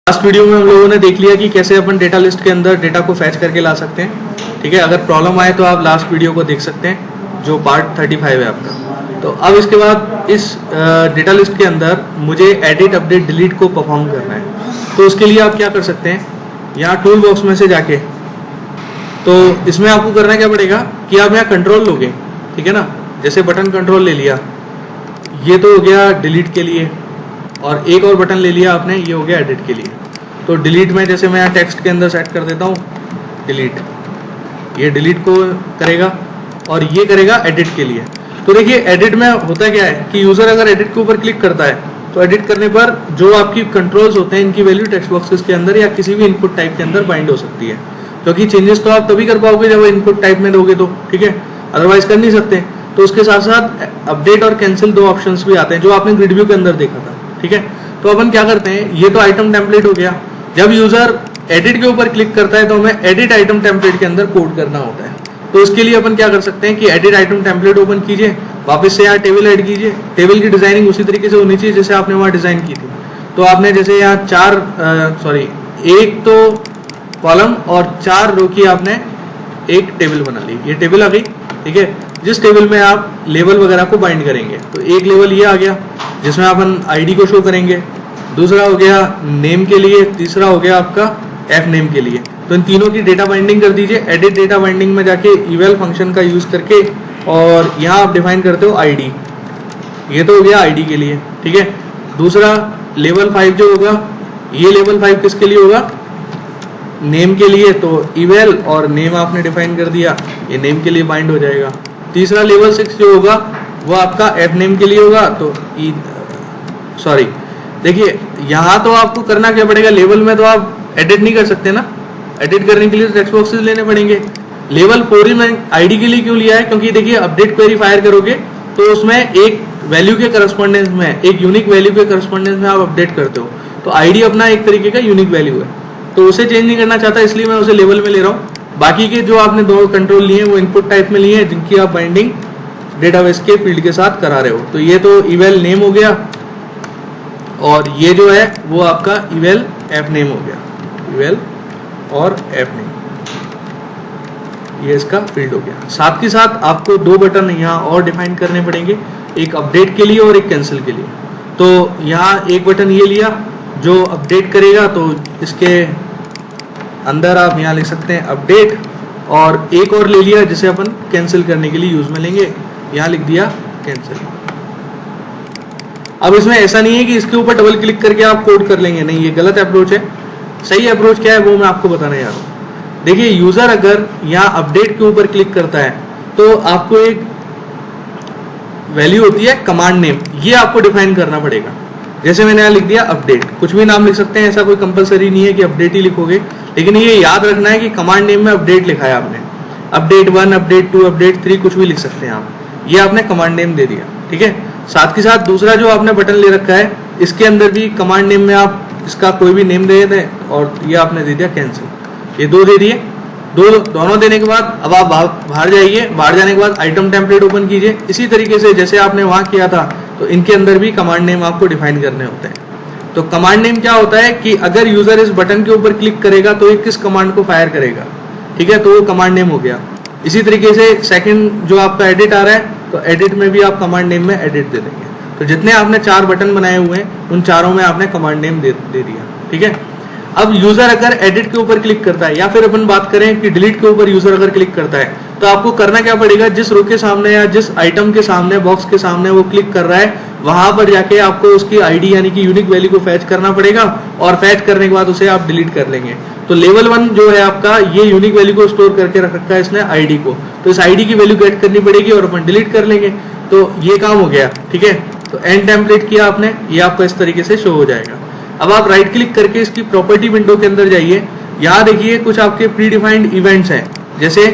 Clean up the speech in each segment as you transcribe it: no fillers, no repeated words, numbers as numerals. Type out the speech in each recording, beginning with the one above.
Last video में हम लोगों ने देख लिया कि कैसे अपन डेटा लिस्ट के अंदर डेटा को फैच करके ला सकते हैं। ठीक है, अगर प्रॉब्लम आए तो आप लास्ट वीडियो को देख सकते हैं जो पार्ट 35 है आपका। तो अब इसके बाद इस डेटा लिस्ट के अंदर मुझे एडिट अपडेट डिलीट को परफॉर्म करना है। तो उसके लिए आप क्या कर सकते हैं, यहाँ टूल बॉक्स में से जाके तो इसमें आपको करना क्या पड़ेगा कि आप यहाँ कंट्रोल लोगे। ठीक है ना, जैसे बटन कंट्रोल ले लिया, ये तो हो गया डिलीट के लिए, और एक और बटन ले लिया आपने, ये हो गया एडिट के लिए। तो डिलीट में जैसे मैं यहाँ टेक्स्ट के अंदर सेट कर देता हूँ डिलीट, ये डिलीट को करेगा और ये करेगा एडिट के लिए। तो देखिए एडिट में होता क्या है कि यूजर अगर एडिट के ऊपर क्लिक करता है तो एडिट करने पर जो आपकी कंट्रोल्स होते हैं इनकी वैल्यू टेक्स्ट बॉक्सेस के अंदर या किसी भी इनपुट टाइप के अंदर बाइंड हो सकती है, क्योंकि चेंजेस तो आप तभी कर पाओगे जब इनपुट टाइप में दोगे तो। ठीक है, अदरवाइज कर नहीं सकते। तो उसके साथ साथ अपडेट और कैंसिल दो ऑप्शंस भी आते हैं जो आपने ग्रिड व्यू के अंदर देखा था। ठीक है, तो अपन क्या करते हैं, ये तो आइटम टेम्पलेट हो गया। जब यूजर एडिट के ऊपर क्लिक करता है तो हमें एडिट आइटम टेम्पलेट के अंदर कोड करना होता है। तो उसके लिए अपन क्या कर सकते हैं कि एडिट आइटम टेम्पलेट ओपन कीजिए, वापस से यहाँ टेबल ऐड कीजिए। टेबल की डिजाइनिंग उसी तरीके से होनी चाहिए जैसे आपने वहाँ डिजाइन की थी। तो आपने जैसे यहाँ एक तो कॉलम और 4 रो की आपने एक टेबल बना ली, ये टेबल आ गई। ठीक है, जिस टेबल में आप लेवल वगैरह को बाइंड करेंगे, तो एक लेवल ये आ गया जिसमें अपन आईडी को शो करेंगे, दूसरा हो गया नेम के लिए, तीसरा हो गया आपका एफ नेम के लिए। तो इन तीनों की डेटा बाइंडिंग कर दीजिए। एडिट डेटा बाइंडिंग में जाके इवेल फंक्शन का यूज करके, और यहाँ आप डिफाइन करते हो आईडी, ये तो हो गया आईडी के लिए। ठीक है, दूसरा लेवल 5 जो होगा, ये लेवल 5 किसके लिए होगा, नेम के लिए। तो इवेल और नेम आपने डिफाइन कर दिया, ये नेम के लिए बाइंड हो जाएगा। तीसरा लेवल 6 जो होगा वो आपका एफ नेम के लिए होगा। तो देखिए यहाँ तो आपको करना क्या पड़ेगा, लेवल में तो आप एडिट नहीं कर सकते ना, एडिट करने के लिए टेक्स्ट बॉक्सेस लेने पड़ेंगे। लेवल 4 ही मैं आईडी के लिए क्यों लिया है, क्योंकि देखिए अपडेट क्वेरी फायर करोगे तो उसमें एक वैल्यू के करस्पॉन्डेंस में, एक यूनिक वैल्यू के करस्पॉन्डेंस में आप अपडेट करते हो। तो आईडी अपना एक तरीके का यूनिक वैल्यू है, तो उसे चेंज नहीं करना चाहता, इसलिए मैं उसे लेवल में ले रहा हूँ। बाकी के जो आपने 2 कंट्रोल लिए हैं वो इनपुट टाइप में लिए हैं जिनकी आप बाइंडिंग डेटाबेस के फील्ड के साथ करा रहे हो। तो ये तो इवेल नेम हो गया, और ये जो है वो आपका इवेल एफ नेम हो गया, इवेल और एफ नेम, ये इसका फील्ड हो गया। साथ के साथ आपको 2 बटन यहाँ और डिफाइन करने पड़ेंगे, एक अपडेट के लिए और एक कैंसिल के लिए। तो यहाँ एक बटन ये लिया जो अपडेट करेगा, तो इसके अंदर आप यहाँ लिख सकते हैं अपडेट, और एक और ले लिया जिसे अपन कैंसिल करने के लिए यूज में लेंगे, यहाँ लिख दिया कैंसिल। अब इसमें ऐसा नहीं है कि इसके ऊपर डबल क्लिक करके आप कोड कर लेंगे, नहीं, ये गलत अप्रोच है। सही अप्रोच क्या है वो मैं आपको बताने जा रहा हूँ। देखिए यूजर अगर यहाँ अपडेट के ऊपर क्लिक करता है तो आपको एक वैल्यू होती है कमांड नेम, ये आपको डिफाइन करना पड़ेगा। जैसे मैंने यहाँ लिख दिया अपडेट, कुछ भी नाम लिख सकते हैं, ऐसा कोई कंपलसरी नहीं है कि अपडेट ही लिखोगे, लेकिन ये याद रखना है कि कमांड नेम में अपडेट लिखा है आपने। अपडेट 1, अपडेट 2, अपडेट 3 कुछ भी लिख सकते हैं आप, ये आपने कमांड नेम दे दिया। ठीक है, साथ के साथ दूसरा जो आपने बटन ले रखा है इसके अंदर भी कमांड नेम में आप इसका कोई भी नेम दे दें, और ये आपने दे दिया कैंसिल। ये 2 दे दिए, दोनों देने के बाद अब आप बाहर जाइए, बाहर जाने के बाद आइटम टेम्पलेट ओपन कीजिए। इसी तरीके से जैसे आपने वहां किया था, तो इनके अंदर भी कमांड नेम आपको डिफाइन करने होते हैं। तो कमांड नेम क्या होता है कि अगर यूजर इस बटन के ऊपर क्लिक करेगा तो ये किस कमांड को फायर करेगा। ठीक है, तो वो कमांड नेम हो गया। इसी तरीके से सेकंड जो आपका एडिट आ रहा है, तो एडिट में भी आप कमांड नेम में एडिट दे देंगे। तो जितने आपने 4 बटन बनाए हुए हैं उन चारों में आपने कमांड नेम दे दिया। ठीक है, अब यूजर अगर एडिट के ऊपर क्लिक करता है, या फिर अपन बात करें कि डिलीट के ऊपर यूजर अगर क्लिक करता है, तो आपको करना क्या पड़ेगा, जिस रो के सामने या जिस आइटम के सामने, बॉक्स के सामने वो क्लिक कर रहा है, वहां पर जाके आपको उसकी आईडी यानी कि यूनिक वैल्यू को फैच करना पड़ेगा, और फैच करने के बाद उसे आप डिलीट कर लेंगे। तो लेवल 1 जो है आपका, ये यूनिक वैल्यू को स्टोर करके रख रखा है इसने आईडी को, तो इस आईडी की वैल्यू गेट करनी पड़ेगी और अपन डिलीट कर लेंगे। तो ये काम हो गया। ठीक है, तो एंड टेम्पलेट किया आपने, ये आपको इस तरीके से शो हो जाएगा। अब आप राइट क्लिक करके इसकी प्रॉपर्टी विंडो के अंदर जाइए, यहाँ देखिए कुछ आपके प्री डिफाइंड इवेंट्स हैं, जैसे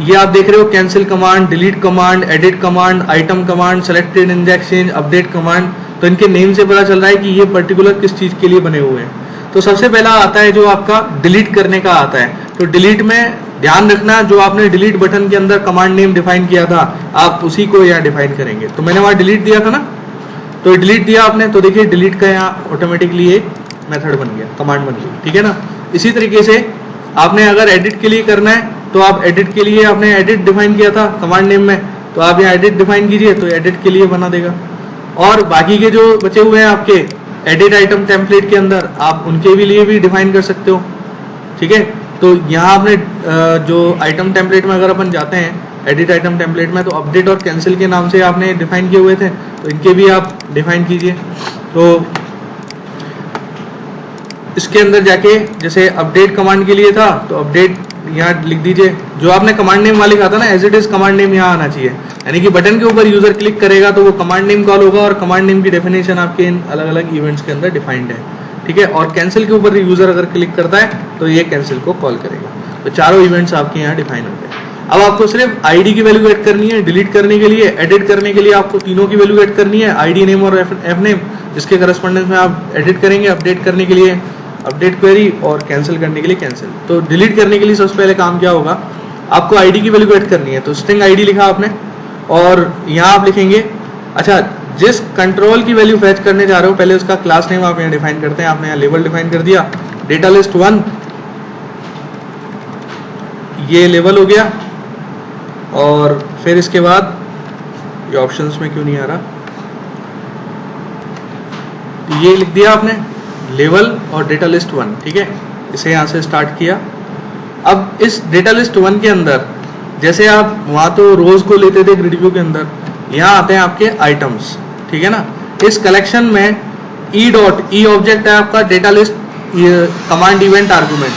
ये आप देख रहे हो cancel command, delete command, edit command, item command, selected index change, update command. तो इनके नेम से पता चल रहा है कि ये पर्टिकुलर किस चीज के लिए बने हुए हैं। तो सबसे पहला आता है जो आपका डिलीट करने का आता है। तो डिलीट में ध्यान रखना, जो आपने डिलीट बटन के अंदर कमांड नेम डिफाइन किया था, आप उसी को यहाँ डिफाइन करेंगे। तो मैंने वहां डिलीट दिया था ना, तो डिलीट दिया आपने, तो देखिए डिलीट का यहाँ ऑटोमेटिकली एक मेथड बन गया, कमांड बन गई, ठीक है ना। इसी तरीके से आपने अगर एडिट के लिए करना है तो आप एडिट के लिए आपने एडिट डिफाइन किया था कमांड नेम में, तो आप यहाँ एडिट डिफाइन कीजिए तो एडिट के लिए बना देगा। और बाकी के जो बचे हुए हैं आपके एडिट आइटम टेम्पलेट के अंदर, आप उनके भी लिए भी डिफाइन कर सकते हो, ठीक है। तो यहाँ आपने जो आइटम टेम्पलेट में अगर अपन जाते हैं एडिट आइटम टेम्पलेट में, तो अपडेट और कैंसिल के नाम से आपने डिफाइन किए हुए थे, तो इनके भी आप डिफाइन कीजिए। तो इसके अंदर जाके जैसे अपडेट कमांड के लिए था तो अपडेट यहाँ लिख दीजिए, जो आपने कमांड नेम वाले लिखा था ना as it is command name यहाँ आना चाहिए, यानी कि बटन के ऊपर यूजर क्लिक करेगा तो वो कमांड नेम कॉल होगा, और कमांड नेम की डेफिनेशन आपके इन अलग अलग इवेंट्स के अंदर डिफाइंड है, ठीक है। और कैंसिल के ऊपर यूजर अगर क्लिक करता है तो ये कैंसिल को कॉल करेगा। तो चारों इवेंट्स आपके यहाँ डिफाइन हो गए। अब आपको सिर्फ आईडी की वैल्यू ऐड करनी है, डिलीट करने के लिए, एडिट करने के लिए आपको तीनों की वैल्यू ऐड करनी है, आईडी नेम और एफ नेम, जिसके करस्पॉन्डेंस में आप एडिट करेंगे, अपडेट करने के लिए अपडेट क्वेरी और कैंसिल करने के लिए कैंसिल। तो डिलीट करने के लिए सबसे पहले काम क्या होगा, आपको आईडी की वैल्यू ऐड करनी है, तो स्ट्रिंग आईडी लिखा आपने और यहाँ आप लिखेंगे, अच्छा जिस कंट्रोल की वैल्यू फैच करने जा रहे हो पहले उसका क्लास नेम आप यहाँ डिफाइन करते हैं, आपने यहाँ लेवल डिफाइन कर दिया, डेटा लिस्ट 1 ये लेवल हो गया, और फिर इसके बाद ये ऑप्शंस में क्यों नहीं आ रहा, ये लिख दिया आपने लेवल और डेटा लिस्ट 1, ठीक है। इसे यहाँ से स्टार्ट किया। अब इस डेटा लिस्ट 1 के अंदर जैसे आप वहां तो रोज को लेते थे ग्रिड व्यू के अंदर, यहाँ आते हैं आपके आइटम्स, ठीक है ना। इस कलेक्शन में ई डॉट, ई ऑब्जेक्ट है आपका data list command event argument,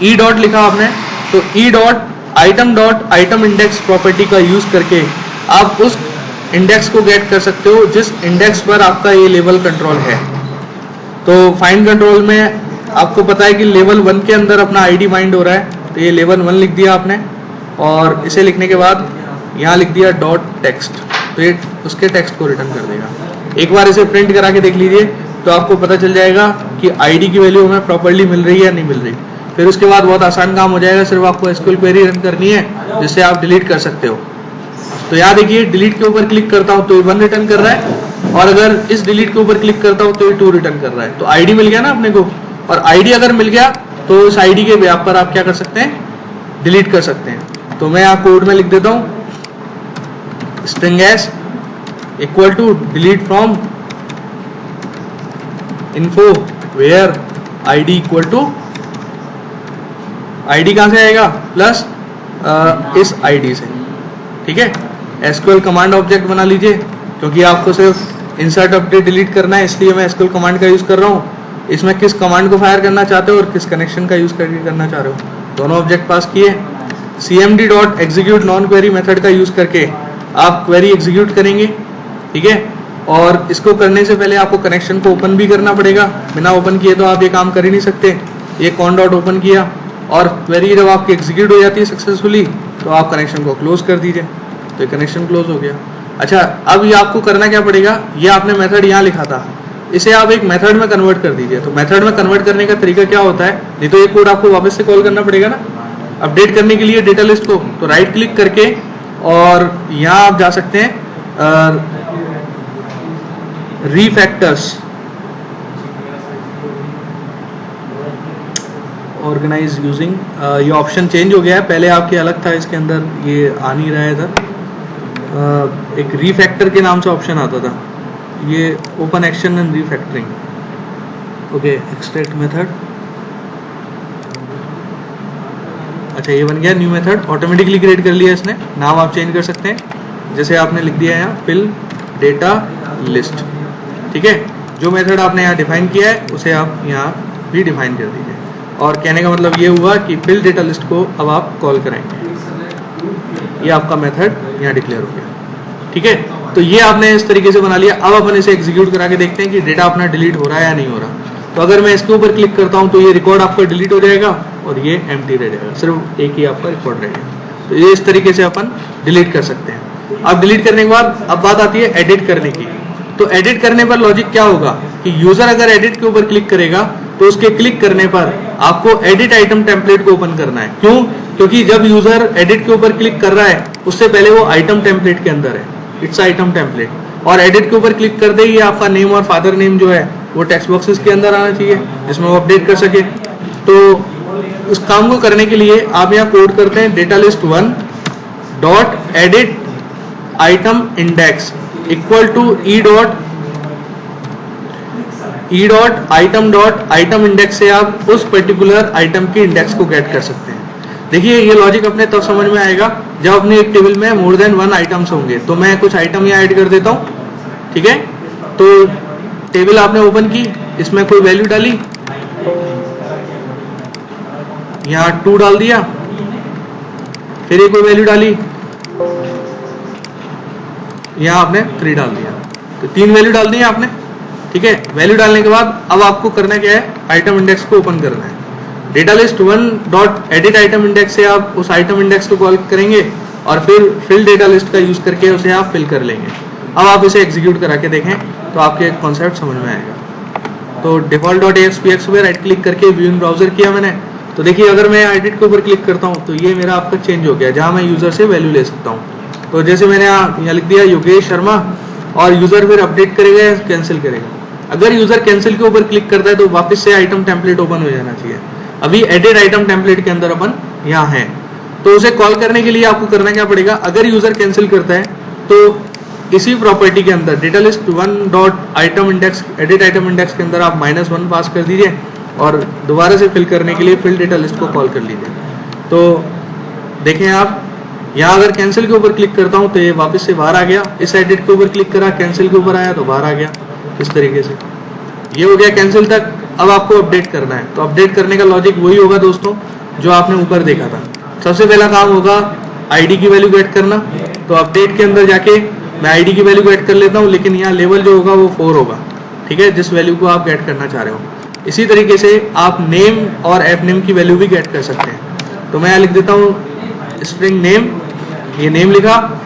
E dot लिखा आपने, तो ई डॉट आइटम इंडेक्स प्रॉपर्टी का यूज करके आप उस इंडेक्स को गेट कर सकते हो जिस इंडेक्स पर आपका ये लेवल कंट्रोल है। तो फाइंड कंट्रोल में आपको पता है कि लेवल 1 के अंदर अपना आईडी बाइंड हो रहा है, तो ये लेवल 1 लिख दिया आपने, और इसे लिखने के बाद यहाँ लिख दिया डॉट टेक्स्ट, तो ये उसके टेक्स्ट को रिटर्न कर देगा। एक बार इसे प्रिंट करा के देख लीजिए तो आपको पता चल जाएगा कि आईडी की वैल्यू हमें प्रॉपर्ली मिल रही है या नहीं मिल रही। फिर उसके बाद बहुत आसान काम हो जाएगा, सिर्फ आपको एसक्यूएल क्वेरी रन करनी है जिससे आप डिलीट कर सकते हो। तो यहाँ देखिए डिलीट के ऊपर क्लिक करता हूँ तो ये 1 रिटर्न कर रहा है, और अगर इस डिलीट के ऊपर क्लिक करता हूँ तो ये 2 रिटर्न कर रहा है। तो आईडी मिल गया ना अपने को, और आईडी अगर मिल गया तो इस आईडी के व्याप पर आप क्या कर सकते हैं, डिलीट कर सकते हैं। तो मैं यहाँ कोड में लिख देता हूँ string S equal to delete from info where ID equal to, ID कहां से आएगा प्लस इस आईडी से, ठीक है। एसक्यूएल कमांड ऑब्जेक्ट बना लीजिए, क्योंकि आपको सिर्फ इंसर्ट अपडेट डिलीट करना है, इसलिए मैं एसक्यूएल कमांड का यूज कर रहा हूँ। इसमें किस कमांड को फायर करना चाहते हो और किस कनेक्शन का यूज करके करना चाह रहे हो, दोनों ऑब्जेक्ट पास किए। cmd dot execute non query method का यूज करके आप क्वेरी एग्जीक्यूट करेंगे, ठीक है। और इसको करने से पहले आपको कनेक्शन को ओपन भी करना पड़ेगा, बिना ओपन किए तो आप ये काम कर ही नहीं सकते। ये कॉन डॉट ओपन किया और क्वेरी जब आपकी एग्जीक्यूट हो जाती है सक्सेसफुली तो आप कनेक्शन को क्लोज कर दीजिए, तो ये कनेक्शन क्लोज हो गया। अच्छा, अब ये आपको करना क्या पड़ेगा, ये आपने मेथड यहाँ लिखा था, इसे आप एक मेथड में कन्वर्ट कर दीजिए। तो मेथड में कन्वर्ट करने का तरीका क्या होता है, नहीं तो ये कोड आपको वापस से कॉल करना पड़ेगा ना अपडेट करने के लिए डेटा लिस्ट को। तो राइट क्लिक करके और यहाँ आप जा सकते हैं रीफैक्टर्स, ऑर्गेनाइज यूजिंग, ये ऑप्शन चेंज हो गया है, पहले आपके अलग था, इसके अंदर ये आ नहीं रहा है इधर। एक रीफैक्टर के नाम से ऑप्शन आता था, ये open action and refactoring, okay. Extract method, अच्छा ये बन गया न्यू मेथड, ऑटोमेटिकली क्रिएट कर लिया इसने। नाम आप चेंज कर सकते हैं, जैसे आपने लिख दिया है यहाँ फिल डेटा लिस्ट, ठीक है। जो मेथड आपने यहाँ डिफाइन किया है उसे आप यहाँ भी डिफाइन कर दीजिए, और कहने का मतलब ये हुआ कि फिल डेटा लिस्ट को अब आप कॉल कराएंगे, ये आपका मेथड यहाँ डिक्लेयर हो गया, ठीक है। तो ये आपने इस तरीके से बना लिया। अब अपन इसे एग्जीक्यूट करा के देखते हैं कि डेटा अपना डिलीट हो रहा है या नहीं हो रहा। तो अगर मैं इसके ऊपर क्लिक करता हूँ तो ये रिकॉर्ड आपका डिलीट हो जाएगा और ये एम्प्टी रह जाएगा, सिर्फ एक ही आपका रिकॉर्ड रहेगा। तो ये इस तरीके से अपन डिलीट कर सकते हैं। अब डिलीट करने के बाद अब बात आती है एडिट करने की। तो एडिट करने पर लॉजिक क्या होगा कि यूजर अगर एडिट के ऊपर क्लिक करेगा तो उसके क्लिक करने पर आपको एडिट आइटम टेम्पलेट को ओपन करना है। क्यों? क्योंकि जब यूजर एडिट के ऊपर क्लिक कर रहा है उससे पहले वो आइटम टेम्पलेट के अंदर है, इट्स आइटम टेम्पलेट। और एडिट के ऊपर क्लिक कर दे, ये आपका नेम और फादर नेम जो है वो टेक्स्ट बॉक्सेस के अंदर आना चाहिए जिसमें वो अपडेट कर सके। तो उस काम को करने के लिए आप यहाँ कोड करते हैं data list 1 dot edit item index equal to E dot item index से आप उस पर्टिकुलर आइटम के इंडेक्स को गेट कर सकते हैं। देखिए ये लॉजिक अपने तब समझ में आएगा जब अपने एक टेबल में मोर देन 1 आइटम्स होंगे। तो मैं कुछ आइटम यहाँ ऐड कर देता हूँ, ठीक है। तो टेबल आपने ओपन की, इसमें कोई वैल्यू डाली, यहाँ 2 डाल दिया, फिर एक कोई वैल्यू डाली, यहाँ आपने 3 डाल दिया। तो 3 वैल्यू डाल दी आपने, ठीक है। वैल्यू डालने के बाद अब आपको करना क्या है, आइटम इंडेक्स को ओपन करना है। Data list 1 dot edit item index से आप उस आइटम इंडेक्स को कॉल करेंगे और फिर फिल डेटा लिस्ट का यूज करके उसे आप फिल कर लेंगे। अब आप इसे एग्जीक्यूट करा के देखें तो आपके कॉन्सेप्ट समझ में आएगा। तो डिफॉल्ट डॉट ASPX पे राइट क्लिक करके व्यूइंग ब्राउजर किया मैंने। तो देखिए अगर मैं एडिट के ऊपर क्लिक करता हूँ तो ये मेरा आपका चेंज हो गया, जहाँ मैं यूजर से वैल्यू ले सकता हूँ। तो जैसे मैंने यहाँ लिख दिया योगेश शर्मा, और यूजर फिर अपडेट करेगा या कैंसिल करेगा। अगर यूजर कैंसिल के ऊपर क्लिक करता है तो वापस से आइटम टेम्पलेट ओपन हो जाना चाहिए। अभी एडिट आइटम टेम्पलेट के अंदर अपन यहाँ है। तो उसे कॉल करने के लिए आपको करना क्या पड़ेगा, अगर यूजर कैंसिल करता है तो इसी प्रॉपर्टी के अंदर data list 1 dot item index edit item index के अंदर आप -1 पास कर दीजिए और दोबारा से फिल करने के लिए फिल डेटा लिस्ट को कॉल कर लीजिए। तो देखें आप यहाँ अगर कैंसिल के ऊपर क्लिक करता हूँ तो ये वापस से बाहर आ गया, इस एडिट के ऊपर क्लिक करा, कैंसिल के ऊपर आया तो बाहर आ गया। इस तरीके से ये हो गया कैंसिल तक। अब आपको अपडेट करना है, तो अपडेट करने का लॉजिक वही होगा दोस्तों जो आपने ऊपर देखा था। सबसे पहला काम होगा आईडी की वैल्यू गेट करना। तो अपडेट के अंदर जाके मैं आईडी की वैल्यू गेट कर लेता हूँ, लेकिन यहाँ लेवल जो होगा वो 4 होगा, ठीक है, जिस वैल्यू को आप गेट करना चाह रहे हो। इसी तरीके से आप नेम और ऐप नेम की वैल्यू भी गेट कर सकते हैं। तो मैं यहाँ लिख देता हूँ स्ट्रिंग नेम, ये नेम लिखा,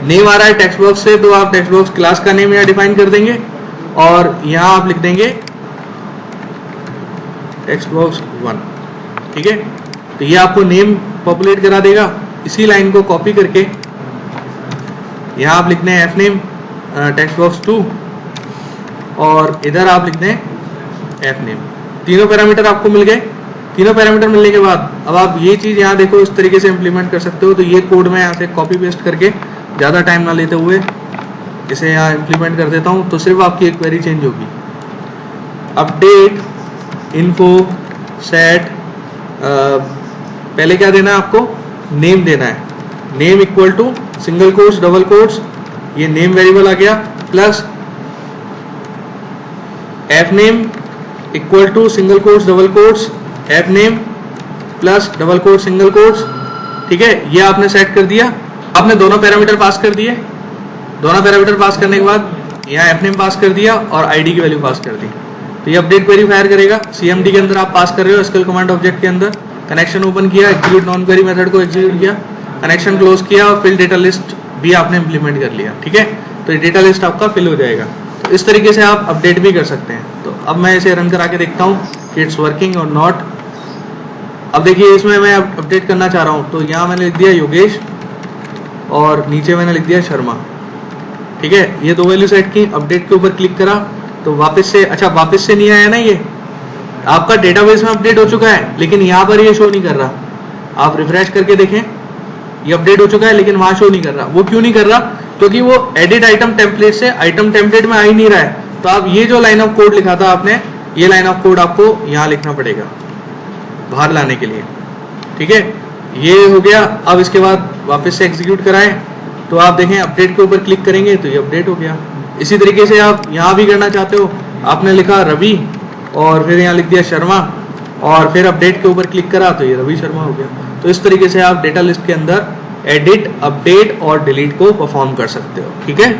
नेम आ रहा है टेक्स्ट बॉक्स से, तो आप टेक्स्ट बॉक्स क्लास का नेम यहाँ डिफाइन कर देंगे और यहाँ आप लिख देंगे टेक्स्ट बॉक्स 1, ठीक है। तो ये आपको नेम पॉपुलेट करा देगा। इसी लाइन को कॉपी करके यहाँ आप लिखते हैं एफ नेम टेक्स्ट बॉक्स 2 और इधर आप लिखते हैं एफ नेम। तीनों पैरामीटर आपको मिल गए। तीनों पैरामीटर मिलने के बाद अब आप ये चीज यहाँ देखो इस तरीके से इंप्लीमेंट कर सकते हो। तो ये कोड मैं यहाँ से कॉपी पेस्ट करके ज़्यादा टाइम ना लेते हुए इसे यहाँ इंप्लीमेंट कर देता हूँ। तो सिर्फ आपकी एक क्वेरी चेंज होगी, अपडेट इन्फो सेट, पहले क्या देना है आपको, नेम देना है। Name equal to single quotes double quotes, ये नेम वेरिएबल आ गया, plus F name equal to single quotes double quotes F name plus double quote single quotes, ठीक है। ये आपने सेट कर दिया। आपने दोनों पैरामीटर पास कर दिए। दोनों पैरामीटर पास करने के बाद यहाँ एफ नेम पास कर दिया और आईडी की वैल्यू पास कर दी। तो ये अपडेट क्वेरी फायर करेगा। सीएमडी के अंदर आप पास कर रहे हो, एसक्यूएल कमांड ऑब्जेक्ट के अंदर कनेक्शन ओपन किया, एग्जीक्यूट नॉन क्वेरी मेथड को एग्जीक्यूट किया, कनेक्शन क्लोज किया और फिल डेटा लिस्ट भी आपने इंप्लीमेंट कर लिया, ठीक है। तो ये डेटा लिस्ट आपका फिल हो जाएगा। तो इस तरीके से आप अपडेट भी कर सकते हैं। तो अब मैं इसे रन करा के देखता हूँ कि इट्स वर्किंग और नॉट। अब देखिए इसमें मैं अपडेट करना चाह रहा हूँ, तो यहाँ मैंने लिख दिया योगेश और नीचे मैंने लिख दिया शर्मा, ठीक है। ये दो वैल्यू सेट की, अपडेट के ऊपर क्लिक करा तो वापस से, अच्छा वापस से नहीं आया ना, ये आपका डेटाबेस में अपडेट हो चुका है लेकिन यहाँ पर ये शो नहीं कर रहा। आप रिफ्रेश करके देखें, ये अपडेट हो चुका है लेकिन वहां शो नहीं कर रहा। वो क्यों नहीं कर रहा, क्योंकि वो एडिट आइटम टेम्पलेट से आइटम टेम्पलेट में आ ही नहीं रहा है। तो आप ये जो लाइन ऑफ कोड लिखा था आपने, ये लाइन ऑफ कोड आपको यहाँ लिखना पड़ेगा बाहर लाने के लिए, ठीक है। ये हो गया। अब इसके बाद वापस से एग्जीक्यूट कराएं तो आप देखें अपडेट के ऊपर क्लिक करेंगे तो ये अपडेट हो गया। इसी तरीके से आप यहाँ भी करना चाहते हो, आपने लिखा रवि और फिर यहाँ लिख दिया शर्मा और फिर अपडेट के ऊपर क्लिक करा तो ये रवि शर्मा हो गया। तो इस तरीके से आप डेटा लिस्ट के अंदर एडिट, अपडेट और डिलीट को परफॉर्म कर सकते हो, ठीक है।